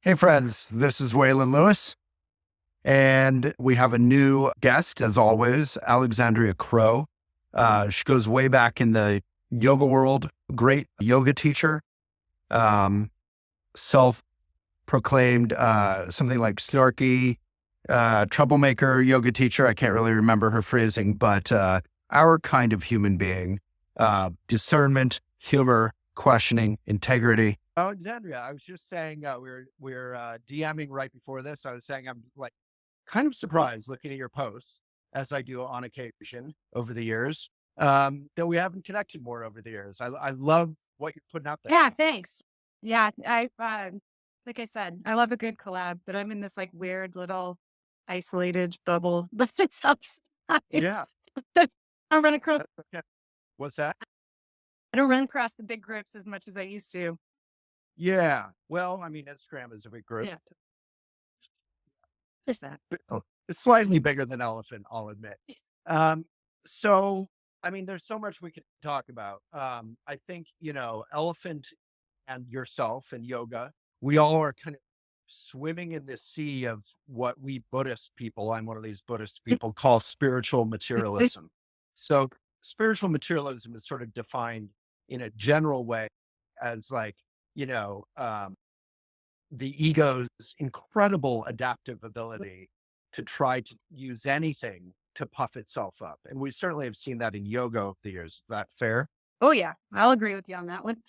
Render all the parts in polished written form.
Hey friends, this is Waylon Lewis, and we have a new guest, as always, Alexandria Crow. She goes way back in the yoga world, great yoga teacher, um, self-proclaimed something like snarky, troublemaker yoga teacher. I can't really remember her phrasing, but our kind of human being, discernment, humor, questioning, integrity. Alexandria, I was just saying we were DMing right before this. I was saying I'm like kind of surprised looking at your posts as I do on occasion over the years, that we haven't connected more over the years. I love what you're putting out there. Yeah, thanks. Yeah, like I said, I love a good collab, but I'm in this like weird little isolated bubble that it's up Yeah. sometimes. I run across, Okay. What's that? I don't run across the big groups as much as I used to. Yeah. Well, I mean, Instagram is a big group. Yeah, there's that. It's slightly bigger than Elephant, I'll admit. Um, so, I mean, there's so much we could talk about. I think, Elephant and yourself and yoga, we all are kind of swimming in this sea of what we Buddhist people, I'm one of these Buddhist people, call spiritual materialism. So, spiritual materialism is sort of defined in a general way as like, you know, um, the ego's incredible adaptive ability to try to use anything to puff itself up. And we certainly have seen that in yoga over the years. Is that fair? Oh yeah, I'll agree with you on that one.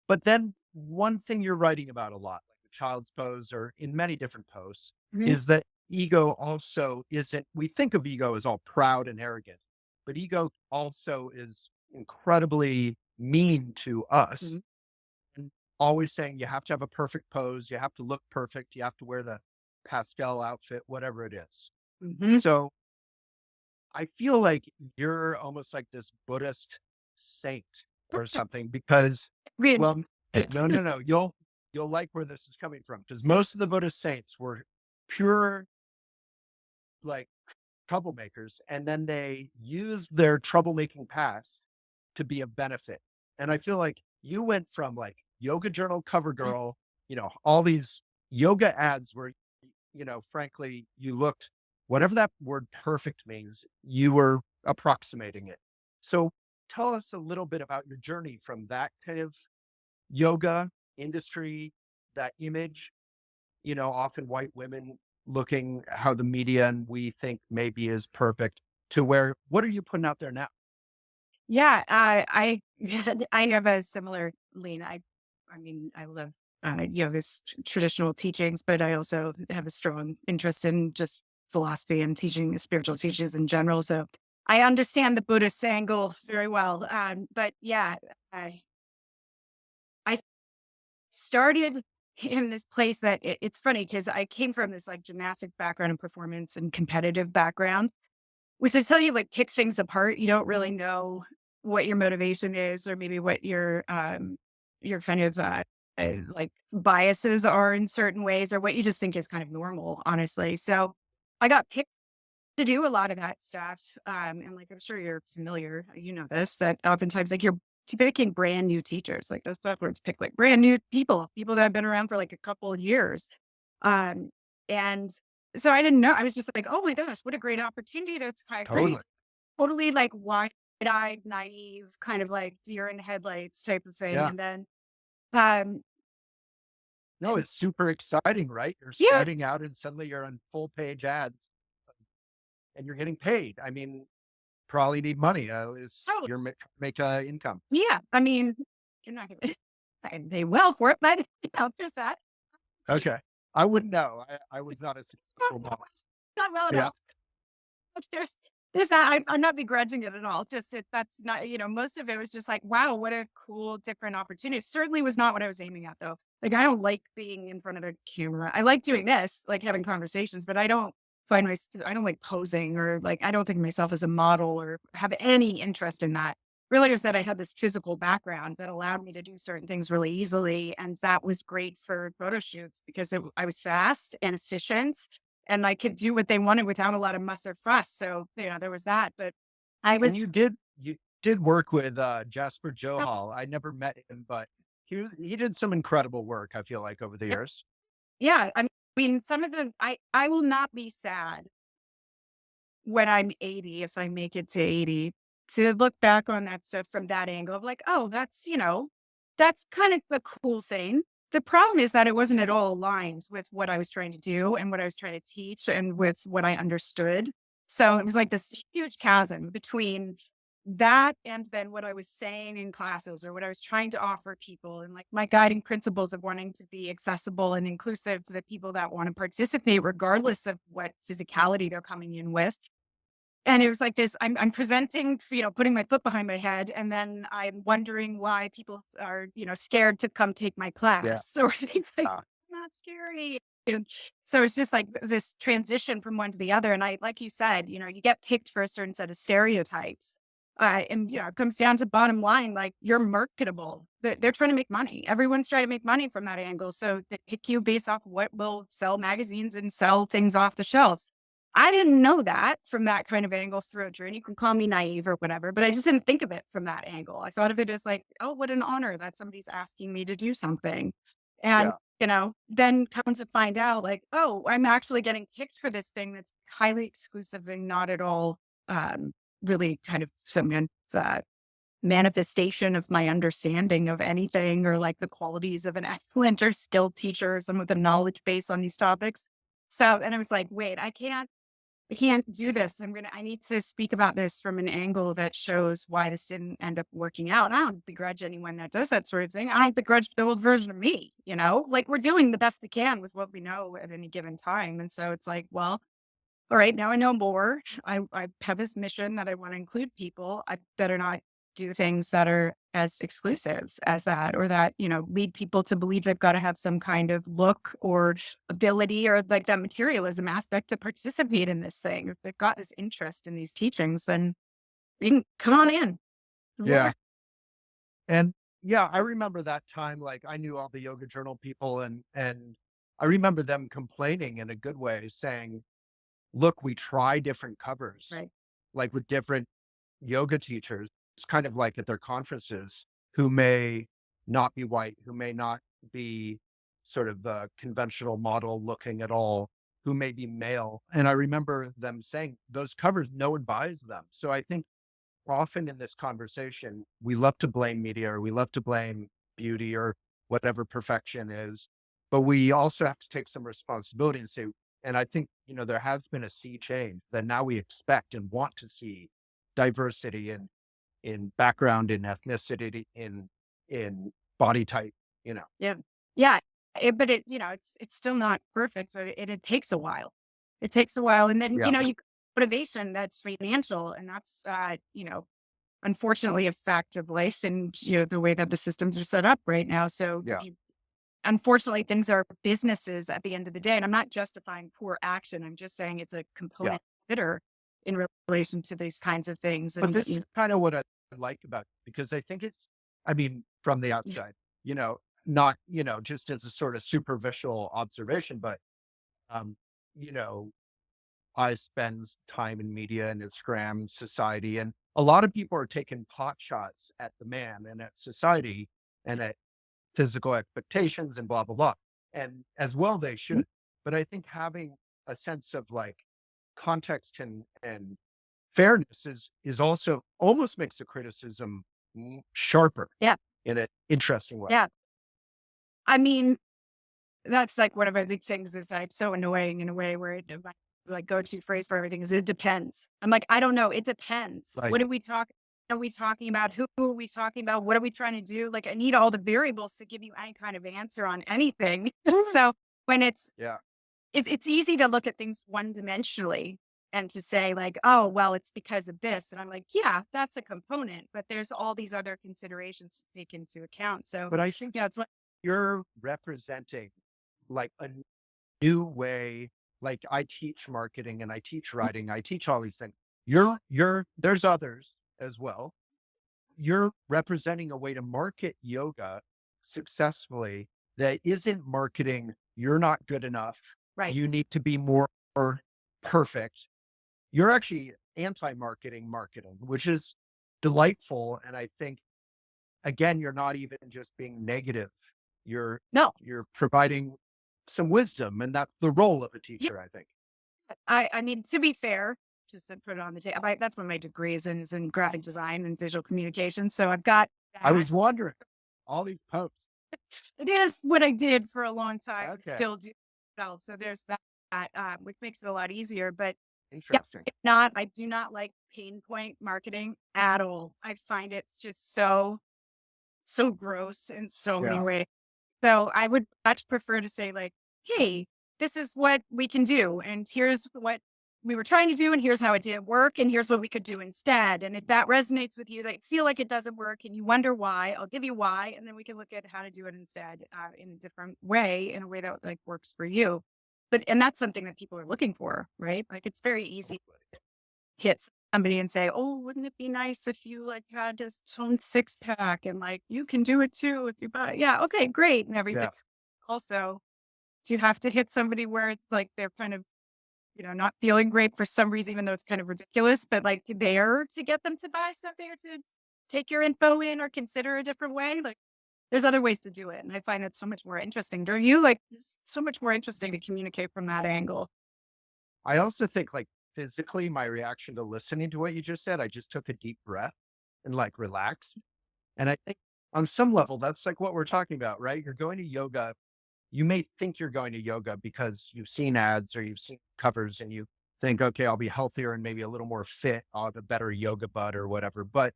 But then one thing you're writing about a lot, like the child's pose or in many different posts, Mhm, is that ego also isn't, we think of ego as all proud and arrogant, but ego also is incredibly mean to us mhm, and always saying you have to have a perfect pose, you have to look perfect, you have to wear the pastel outfit, whatever it is. mhm. So I feel like you're almost like this Buddhist saint or something because, Read. well, no. You'll like where this is coming from because most of the Buddhist saints were pure like troublemakers, and then they used their troublemaking past to be of benefit. And I feel like you went from like yoga journal cover girl, all these yoga ads where, frankly, you looked, whatever that word perfect means, you were approximating it. So tell us a little bit about your journey from that kind of yoga industry, that image, often white women looking how the media and we think maybe is perfect to where, what are you putting out there now? Yeah, I I have a similar lean. I mean, I love yoga's traditional teachings, but I also have a strong interest in just philosophy and teaching spiritual teachings in general. So I understand the Buddhist angle very well. But yeah, I I started in this place that it's funny because I came from this like gymnastics background and performance and competitive background, which I tell you like kicks things apart. You don't really know what your motivation is, or maybe what your kind of like biases are in certain ways, or what you just think is kind of normal, honestly. So I got picked to do a lot of that stuff. And like I'm sure you're familiar, you know this, that oftentimes like you're picking brand new teachers. Like those platforms pick like brand new people that have been around for like a couple of years. Um, and so I didn't know. I was just like, oh my gosh, what a great opportunity. That's kind of Totally. totally like wide-eyed, naive, kind of like deer in the headlights type of thing. Yeah. And then um No, it's super exciting, right? You're yeah, starting out and suddenly you're on full page ads and you're getting paid. I mean, probably need money. Is totally. you're make income. Yeah. I mean, you're not gonna I pay well for it, but there's that. Okay. I wouldn't know. I was not a successful mom. Not well at Yeah. all. There's that. I'm not begrudging it at all. Just that's not, most of it was just like, wow, what a cool, different opportunity. Certainly was not what I was aiming at though. Like I don't like being in front of a camera. I like doing this, like having conversations, but I don't I don't like posing, or like I don't think of myself as a model or have any interest in that. Really just that I had this physical background that allowed me to do certain things really easily. And that was great for photo shoots because I was fast and efficient, and I could do what they wanted without a lot of muss or fuss. So, there was that. But I And was you did work with Jasper Johal. I never met him, but he did some incredible work, I feel like, over the years. Yeah, I mean, some of them I will not be sad when I'm 80, if I make it to 80, to look back on that stuff from that angle of like, "Oh, that's, that's kind of a cool thing." The problem is that it wasn't at all aligned with what I was trying to do and what I was trying to teach and with what I understood. So it was like this huge chasm between that and then what I was saying in classes or what I was trying to offer people and like my guiding principles of wanting to be accessible and inclusive to the people that want to participate regardless of what physicality they're coming in with. And it was like this, I'm presenting, putting my foot behind my head, and then I'm wondering why people are, scared to come take my Yeah. class or things like, Uh, not scary. And so it's just like this transition from one to the other. And I, like you said, you get picked for a certain set of stereotypes. And it comes down to bottom line, like you're marketable. They're trying to make money. Everyone's trying to make money from that angle. So they pick you based off what will sell magazines and sell things off the shelves. I didn't know that from that kind of angle through a journey. You can call me naive or whatever, but I just didn't think of it from that angle. I thought of it as like, oh, what an honor that somebody's asking me to do something. And, yeah. then come to find out like, oh, I'm actually getting picked for this thing that's highly exclusive and not at all really kind of some manifestation of my understanding of anything or like the qualities of an excellent or skilled teacher or someone with a knowledge base on these topics. So, and I was like, wait, I can't do this. I need to speak about this from an angle that shows why this didn't end up working out. I don't begrudge anyone that does that sort of thing. I don't begrudge the old version of me, like we're doing the best we can with what we know at any given time. And so it's like, well, all right, now I know more. I have this mission that I want to include people. I better not do things that are as exclusive as that or that, lead people to believe they've got to have some kind of look or ability or like that materialism aspect to participate in this thing. If they've got this interest in these teachings, then you can come on in. Yeah. Lord. And yeah, I remember that time, like I knew all the yoga journal people and I remember them complaining in a good way, saying, look, we try different covers, Right. like with different yoga teachers. It's kind of like at their conferences who may not be white, who may not be sort of the conventional model looking at all, who may be male. And I remember them saying those covers, no one buys them. So I think often in this conversation, we love to blame media or we love to blame beauty or whatever perfection is, but we also have to take some responsibility and say, and I think, there has been a sea change that now we expect and want to see diversity in background, in ethnicity, in body type, you know. Yeah. Yeah. But it's still not perfect. So it takes a while. It takes a while. And then, Yeah. motivation that's financial and that's, unfortunately a fact of life and, the way that the systems are set up right now. So Yeah. unfortunately, things are businesses at the end of the day. And I'm not justifying poor action. I'm just saying it's a Yeah. component to consider in relation to these kinds of things. But And this is kind of what I like about it because I think I mean, from the yeah, outside, not, just as a sort of superficial observation, but, um, you know, I spend time in media and Instagram and society, and a lot of people are taking pot shots at the man and at society and at physical expectations and blah, blah, blah. And as well, they should. But I think having a sense of like context and fairness is also almost makes the criticism sharper yeah, in an interesting way. yeah. I mean, that's like one of my big things is I'm so annoying in a way where my like go-to phrase for everything is it depends. I'm like, I don't know. It depends. Like, What are we talking about? Who are we talking about? What are we trying to do? Like, I need all the variables to give you any kind of answer on anything. So when yeah, it's easy to look at things one dimensionally and to say like, oh, well, it's because of this. And I'm like, yeah, that's a component, but there's all these other considerations to take into account. So but I think yeah, it's what you're representing like a new way. Like I teach marketing and I teach writing, I teach all these things. There's others as well. You're representing a way to market yoga successfully that isn't marketing, you're not good enough. right. You need to be more perfect. You're actually anti-marketing marketing, which is delightful. And I think again, you're not even just being negative. You're No, you're providing some wisdom, and that's the role of a Yeah. teacher, I think. I mean, to be fair, just to put it on the table, that's what my degree is in graphic design and visual communication. So I've got I that. was wondering, all these posts. It is what I did for a long time and Okay, still do myself. So there's that, which makes it a lot easier. But yeah, interesting. if not, I do not like pain point marketing at all. I find it's just so gross in so many Yeah. ways. So I would much prefer to say like, "Hey, this is what we can do, and here's what we were trying to do, and here's how it didn't work, and here's what we could do instead." And if that resonates with you, that feel like it doesn't work, and you wonder why, I'll give you why, and then we can look at how to do it instead in a different way, in a way that like works for you. But and that's something that people are looking for, right? Like it's very easy hit somebody and say, "Oh, wouldn't it be nice if you like had this toned six pack and like you can do it too if you buy it." Yeah, okay, great, and Yeah. everything's also do you have to hit somebody where it's like they're kind of not feeling great for some reason, even though it's kind of ridiculous, but like there to get them to buy something or to take your info in or consider a different way. Like there's other ways to do it, and I find it so much more interesting. Do you like it's so much more interesting to communicate from that angle? I also think, like, physically, my reaction to listening to what you just said, I just took a deep breath and, like, relaxed. And I think on some level, that's like what we're talking about, right? You're going to yoga. You may think you're going to yoga because you've seen ads or you've seen covers and you think, okay, I'll be healthier and maybe a little more fit. I'll have a better yoga butt or whatever. But,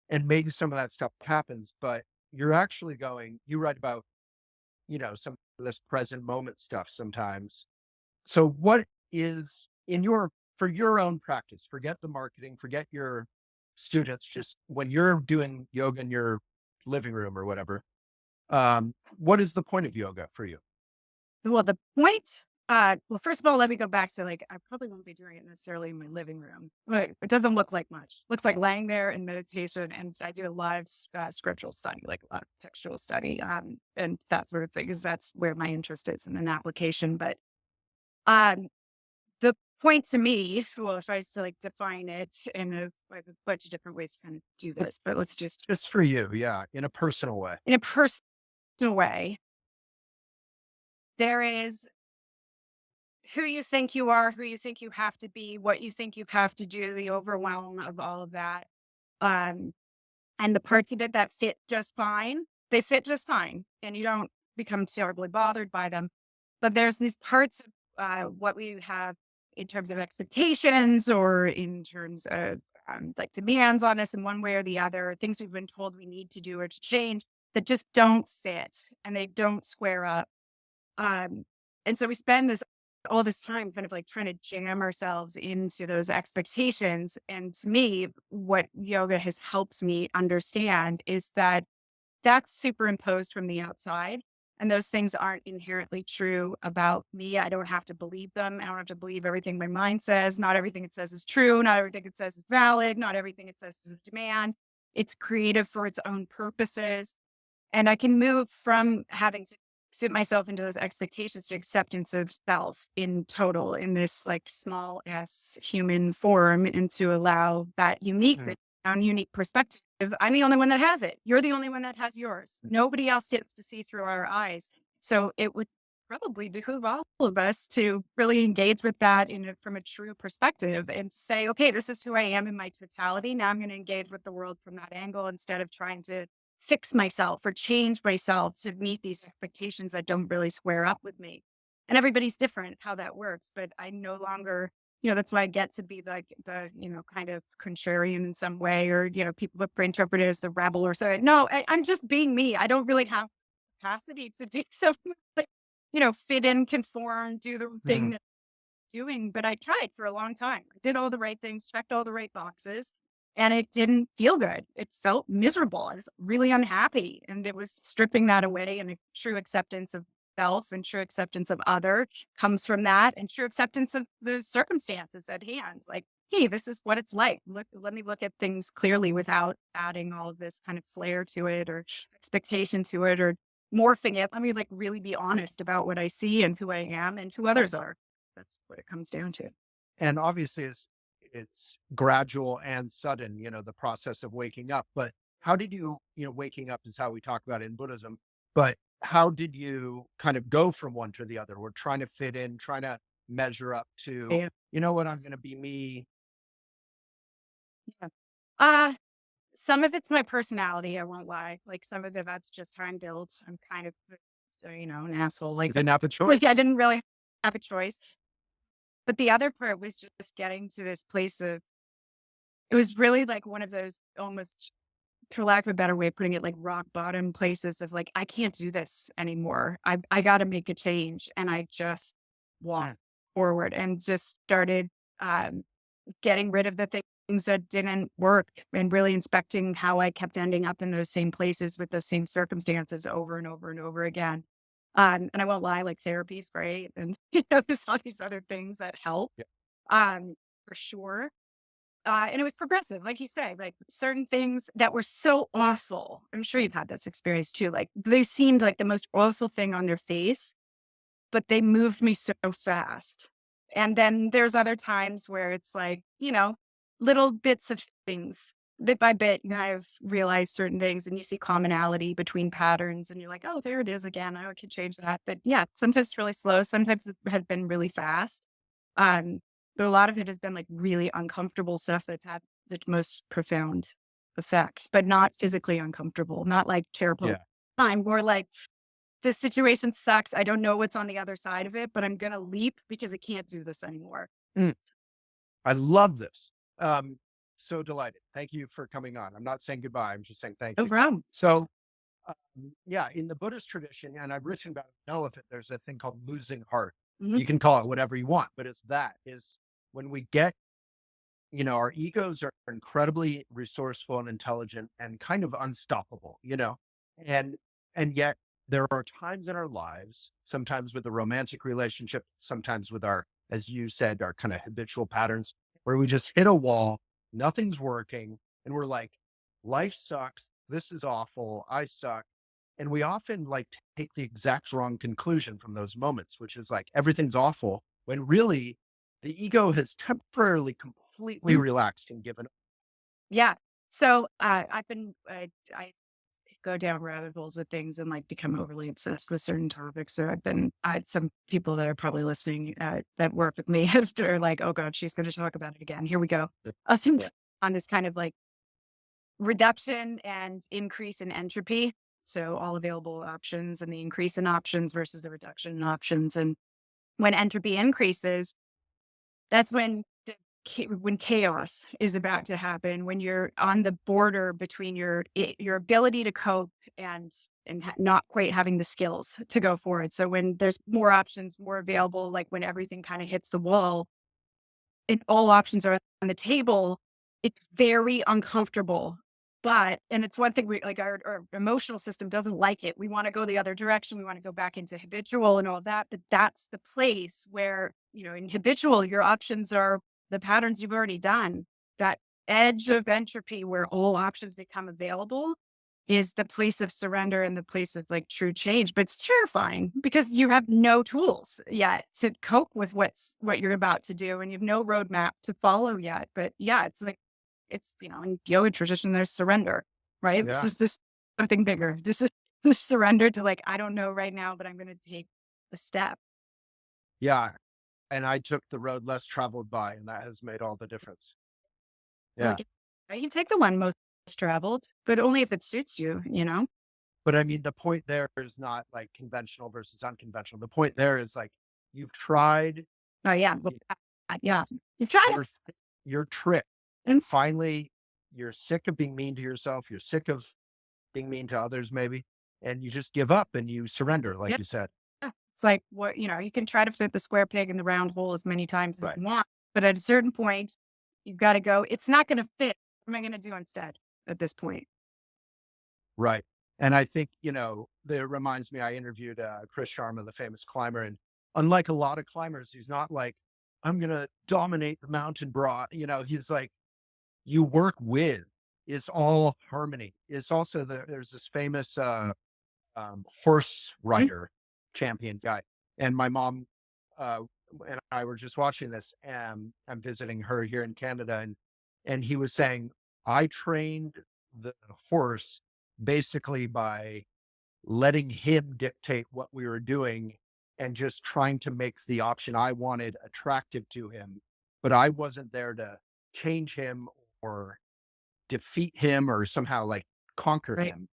and maybe some of that stuff happens, but you're actually going, you write about, some of this present moment stuff sometimes. So what is in your for your own practice, forget the marketing, forget your students, just when you're doing yoga in your living room or whatever, what is the point of yoga for you? Well, the point well, first of all, let me go back to like I probably won't be doing it necessarily in my living room. But it doesn't look like much. Looks like laying there in meditation, and I do a lot of scriptural study, like a lot of textual study, and that sort of thing, because that's where my interest is in an application. But um, the point to me, well, if I was to like define it in I have a bunch of different ways to kind of do But this, but let's just just for you, yeah, in a personal way. in a personal way, there is who you think you are, who you think you have to be, what you think you have to do, the overwhelm of all of that. Um, and the parts of it that fit just fine, they fit just fine. And you don't become terribly bothered by them. But there's these parts of what we have in terms of expectations or in terms of like demands on us in one way or the other, things we've been told we need to do or to change that just don't fit and they don't square up. Um, and so we spend this all this time kind of like trying to jam ourselves into those expectations. And to me, what yoga has helped me understand is that that's superimposed from the outside. And those things aren't inherently true about me. I don't have to believe them. I don't have to believe everything my mind says. Not everything it says is true. Not everything it says is valid. Not everything it says is a demand. It's creative for its own purposes. And I can move from having to fit myself into those expectations to acceptance of self in total in this like small s human form and to allow that unique, Mm. that unique perspective. I'm the only one that has it. You're the only one that has yours. Nobody else gets to see through our eyes. So it would probably behoove all of us to really engage with that from a true perspective and say, okay, this is who I am in my totality. Now I'm going to engage with the world from that angle instead of trying to fix myself or change myself to meet these expectations that don't really square up with me. And everybody's different how that works, but I no longer, that's why I get to be like the kind of contrarian in some way, or, people would interpret it as the rebel or so. No, I'm just being me. I don't really have capacity to do something like, fit in, conform, do the thing Mm. that I'm doing. But I tried for a long time. I did all the right things, checked all the right boxes, and it didn't feel good. It felt miserable. I was really unhappy. And it was stripping that away. And a true acceptance of self and true acceptance of other comes from that. And true acceptance of the circumstances at hand. Like, hey, this is what it's like. Look, let me look at things clearly without adding all of this kind of flair to it or expectation to it or morphing it. Let me like really be honest about what I see and who I am and who others are. That's what it comes down to. And obviously it's gradual and sudden, the process of waking up. But how did you, waking up is how we talk about it in Buddhism. But how did you kind of go from one to the other? We're trying to fit in, trying to measure up to, Yeah. you know what, I'm going to be me. Yeah. Uh, some of it's my personality, I won't lie. Like some of it that's just time built. I'm kind of, an asshole like You that. didn't have a Like I choice. didn't really have a choice. But the other part was just getting to this place of it was really like one of those almost, for lack of a better way of putting it, like rock bottom places of like, I can't do this anymore. I got to make a change. And I just walked Mm. forward and just started um, getting rid of the things that didn't work and really inspecting how I kept ending up in those same places with those same circumstances over and over and over again. And I won't lie, like therapy is great. And, there's all these other things that help Yeah. for sure. And it was progressive, like you say, like certain things that were so awful. I'm sure you've had this experience too. Like they seemed like the most awful thing on their face, but they moved me so fast. And then there's other times where it's like, little bits of things. Bit by bit, you kind of realize certain things and you see commonality between patterns and you're like, oh, there it is again. I could change that. But yeah, sometimes it's really slow. Sometimes it has been really fast. Um, but a lot of it has been like really uncomfortable stuff that's had the most profound effects, but not physically uncomfortable, not like terrible Yeah. time, more like this situation sucks. I don't know what's on the other side of it, but I'm gonna leap because I can't do this anymore. Mm. I love this. Um, so delighted. Thank you for coming on. I'm not saying goodbye. I'm just saying thank No you. problem. So, yeah, in the Buddhist tradition, and I've written about it, know of it, there's a thing called losing heart. Mhm. You can call it whatever you want, but it's that is when we get, our egos are incredibly resourceful and intelligent and kind of unstoppable, and, and yet there are times in our lives, sometimes with a romantic relationship, sometimes with our, as you said, our kind of habitual patterns where we just hit a wall, nothing's working. And we're like, life sucks. This is awful. I suck. And we often like take the exact wrong conclusion from those moments, which is like everything's awful when really the ego has temporarily completely Mhm. relaxed and given up. Yeah. So, I've been I go down rabbit holes of things and, like, become overly obsessed with certain topics, so I had some people that are probably listening, that work with me if they're like, "Oh god, she's gonna talk about it again. Here we go." Think on this kind of, like, reduction and increase in entropy, so all available options and the increase in options versus the reduction in options, and when entropy increases, that's when when chaos is about to happen, when you're on the border between your ability to cope and not quite having the skills to go forward. So when there's more options, more available, like when everything kind of hits the wall and all options are on the table, it's very uncomfortable. And it's one thing we like our emotional system doesn't like it. We want to go the other direction. We want to go back into habitual and all that. But that's the place where, in habitual, your options are the patterns you've already done. That edge of entropy where all options become available is the place of surrender and the place of like true change. But it's terrifying because you have no tools yet to cope with what you're about to do and you have no roadmap to follow yet. But yeah, it's like in yoga tradition, there's surrender, right? This Yeah. is this something bigger. This is the surrender to like, I don't know right now, but I'm gonna take a step. Yeah. And I took the road less traveled by, and that has made all the difference. Yeah. Like you can take the one most traveled, but only if it suits you. But I mean, the point there is not like conventional versus unconventional. The point there is like you've tried, Oh yeah. Well, y- yeah. You try you're you're tricked, it. and finally you're sick of being mean to yourself. You're sick of being mean to others, maybe, and you just give up and you surrender, like Yeah. you said. It's like you can try to fit the square peg in the round hole as many times as Right. you want, but at a certain point, you've got to go, it's not going to fit. What am I going to do instead at this point? Right. And I think, that reminds me, I interviewed Chris Sharma, the famous climber. And unlike a lot of climbers, he's not like, I'm going to dominate the mountain broad. He's like, you work with, it's all harmony. It's also there's this famous horse Mm, rider champion guy. And my mom uh, and I were just watching this, and I'm visiting her here in Canada. And he was saying, I trained the horse basically by letting him dictate what we were doing and just trying to make the option I wanted attractive to him. But I wasn't there to change him or defeat him or somehow like conquer Right. him.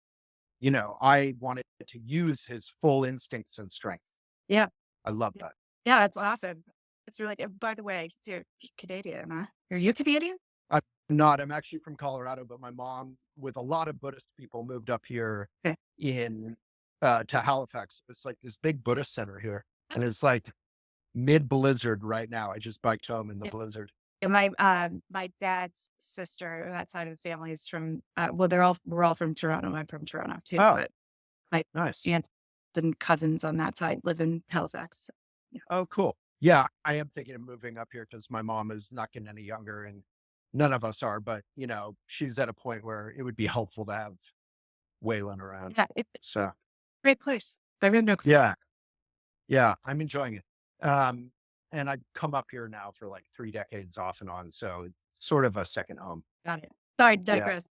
I wanted to use his full instincts and strength. Yeah. I love Yeah. that. Yeah, that's awesome. It's really by the way, so you're Canadian, huh? Are you Canadian? I'm not. I'm actually from Colorado, but my mom, with a lot of Buddhist people, moved up here Okay. in to Halifax. It's like this big Buddhist center here, and it's like mid blizzard right now. I just biked home in the Yeah. blizzard. Yeah, my dad's sister, that side of the family is from, well, we're all from Toronto. I'm from Toronto too, Oh, but my nice. aunts and cousins on that side live in Halifax. So, yeah. Oh, cool. Yeah, I am thinking of moving up here because my mom is not getting any younger, and none of us are. But she's at a point where it would be helpful to have Waylon around. Yeah, it's a So great place. I really know. yeah, yeah, I'm enjoying it. And I come up here now for like 3 decades off and on, so it's sort of a second home. Got it. Sorry, Yeah. digress.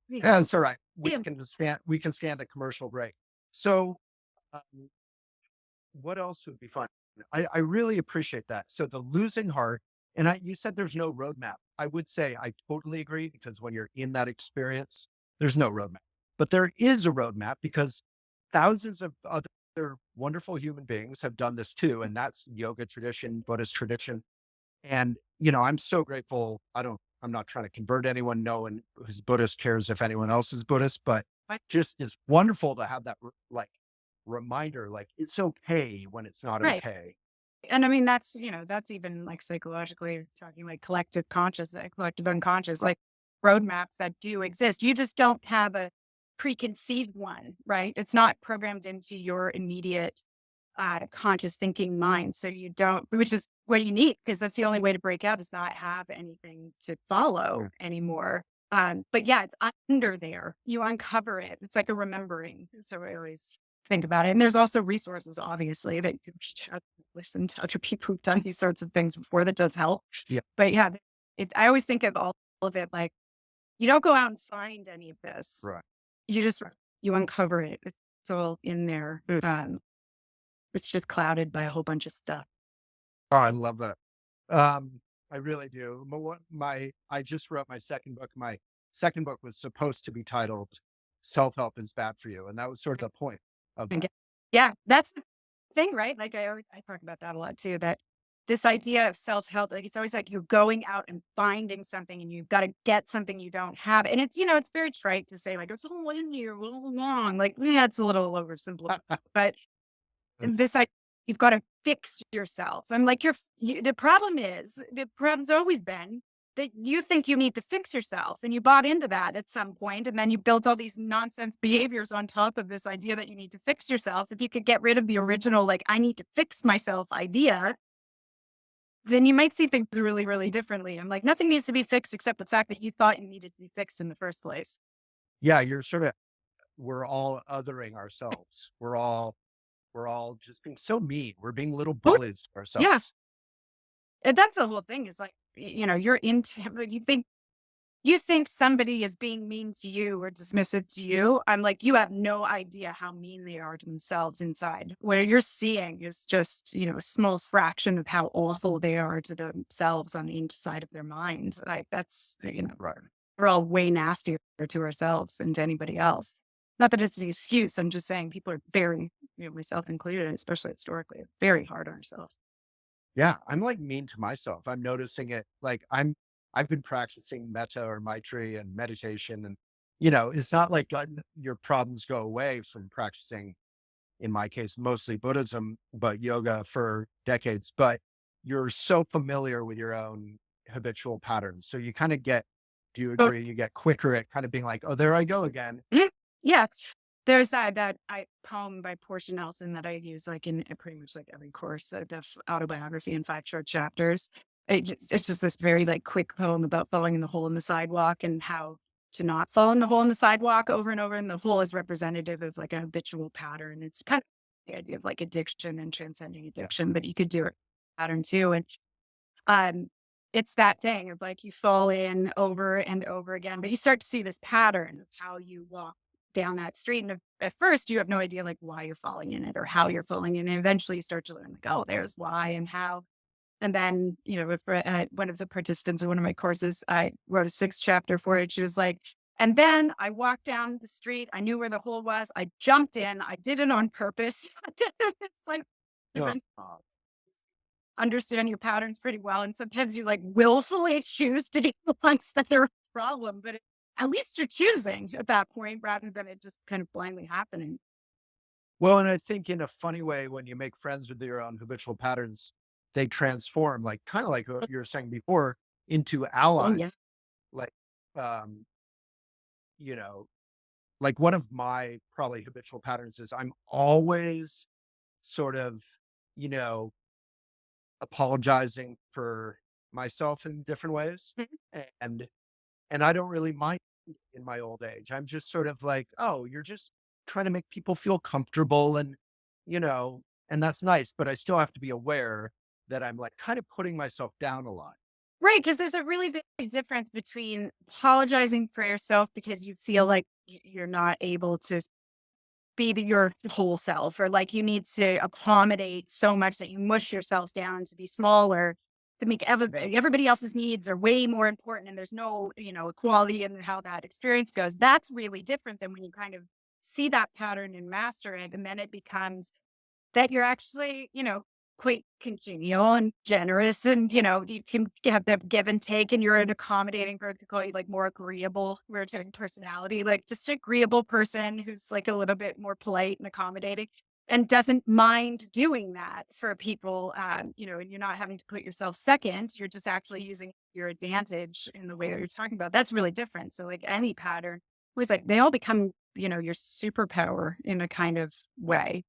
Yeah. Yeah, it's all right. We Yeah. can stand we can stand a commercial break. So, um, what else would be fun? I really appreciate that. So the losing heart, and you said there's no roadmap. I would say I totally agree because when you're in that experience, there's no roadmap. But there is a roadmap because thousands of other wonderful human beings have done this too, and that's yoga tradition, Buddhist tradition. And, I'm so grateful. I'm not trying to convert anyone. No one who's Buddhist cares if anyone else is Buddhist, but Right. just it's wonderful to have that like reminder, like it's okay when it's not Right. okay. And I mean, that's even like psychologically talking like collective conscious, collective unconscious, like roadmaps that do exist. You just don't have a preconceived one, right? It's not programmed into your immediate conscious thinking mind. So you don't, which is what you need, because that's the only way to break out is not have anything to follow Yeah. anymore. But yeah, it's under there. You uncover it. It's like a remembering. So I always think about it. And there's also resources, obviously, that you can reach out, listen to other people who've done these sorts of things before. That does help. Yeah. But yeah, I always think of all of it like you don't go out and find any of this. Right. You just you uncover it. It's all in there. It's just clouded by a whole bunch of stuff. Oh, I love that. I really do. I just wrote my second book. My second book was supposed to be titled "Self Help is Bad for You," and that was sort of the point of And that. yeah, that's the thing, right? Like I talk about that a lot too, that this idea of self-help, like it's always like you're going out and finding something and you've got to get something you don't have. And it's very trite to say like it's all in you, it's all long. Like, yeah, it's a little oversimplified. But this I you've got to fix yourself. I'm like, the problem's always been that you think you need to fix yourself and you bought into that at some point and then you built all these nonsense behaviors on top of this idea that you need to fix yourself. If you could get rid of the original, like, I need to fix myself idea, then you might see things really, really differently. I'm like, nothing needs to be fixed except the fact that you thought it needed to be fixed in the first place. Yeah, we're all othering ourselves. We're all just being so mean. We're being little Oh, bullies to yeah. ourselves. And that's the whole thing is like, you're into, like, you think somebody is being mean to you or dismissive to you. I'm like, you have no idea how mean they are to themselves inside. What you're seeing is just, a small fraction of how awful they are to themselves on the inside of their minds. Like that's, Right. we're all way nastier to ourselves than to anybody else. Not that it's an excuse. I'm just saying people are very, myself included, especially historically, very hard on ourselves. Yeah, I'm like mean to myself. I'm noticing it. Like I've been practicing metta or maitri and meditation, and it's not like your problems go away from practicing. In my case, mostly Buddhism, but yoga for decades. But you're so familiar with your own habitual patterns, so you kind of get. Do you But agree? You get quicker at kind of being like, "Oh, there I go again." yeah, yeah. There's that poem by Portia Nelson that I use like in pretty much like every course, the autobiography in 5 short chapters. It's just this very like quick poem about falling in the hole in the sidewalk and how to not fall in the hole in the sidewalk over and over. And the hole is representative of like a habitual pattern. It's kind of the idea of like addiction and transcending Yeah, addiction, but you could do it pattern too. And um, it's that thing of like you fall in over and over again, but you start to see this pattern of how you walk down that street. And at first, you have no idea like why you're falling in it or how you're falling in it. And eventually, you start to learn like, oh, there's why and how. And then, if one of the participants in one of my courses, I wrote a sixth chapter for it. She was like, and then I walked down the street. I knew where the hole was. I jumped in. I did it on purpose. It's like Yeah. understand your patterns pretty well. And sometimes you like willfully choose to do the ones that are a problem, but at least you're choosing at that point rather than it just kind of blindly happening. Well, and I think in a funny way, when you make friends with your own habitual patterns, they transform, like kind of like what you were saying before, into Oh, allies. yeah. Like, um, you know, like one of my probably habitual patterns is I'm always sort of, you know, apologizing for myself in different ways. Mhm. And I don't really mind in my old age. I'm just sort of like, "Oh, you're just trying to make people feel comfortable and, you know, and that's nice, but I still have to be aware that I'm, like, kind of putting myself down a lot." Right. Cause there's a really big difference between apologizing for yourself because you feel like you're not able to be your whole self, or like you need to accommodate so much that you mush yourself down to be smaller to make everybody else's needs are way more important and there's no equality in how that experience goes. That's really different than when you kind of see that pattern and master it, and then it becomes that you're actually, quite congenial and generous, and you can have that give and take, and you're an accommodating, particularly like more agreeable, we're saying personality, like just agreeable person who's like a little bit more polite and accommodating and doesn't mind doing that for people. And you're not having to put yourself second. You're just actually using your advantage in the way that you're talking about. That's really different. So like any pattern was like they all become, your superpower in a kind of way.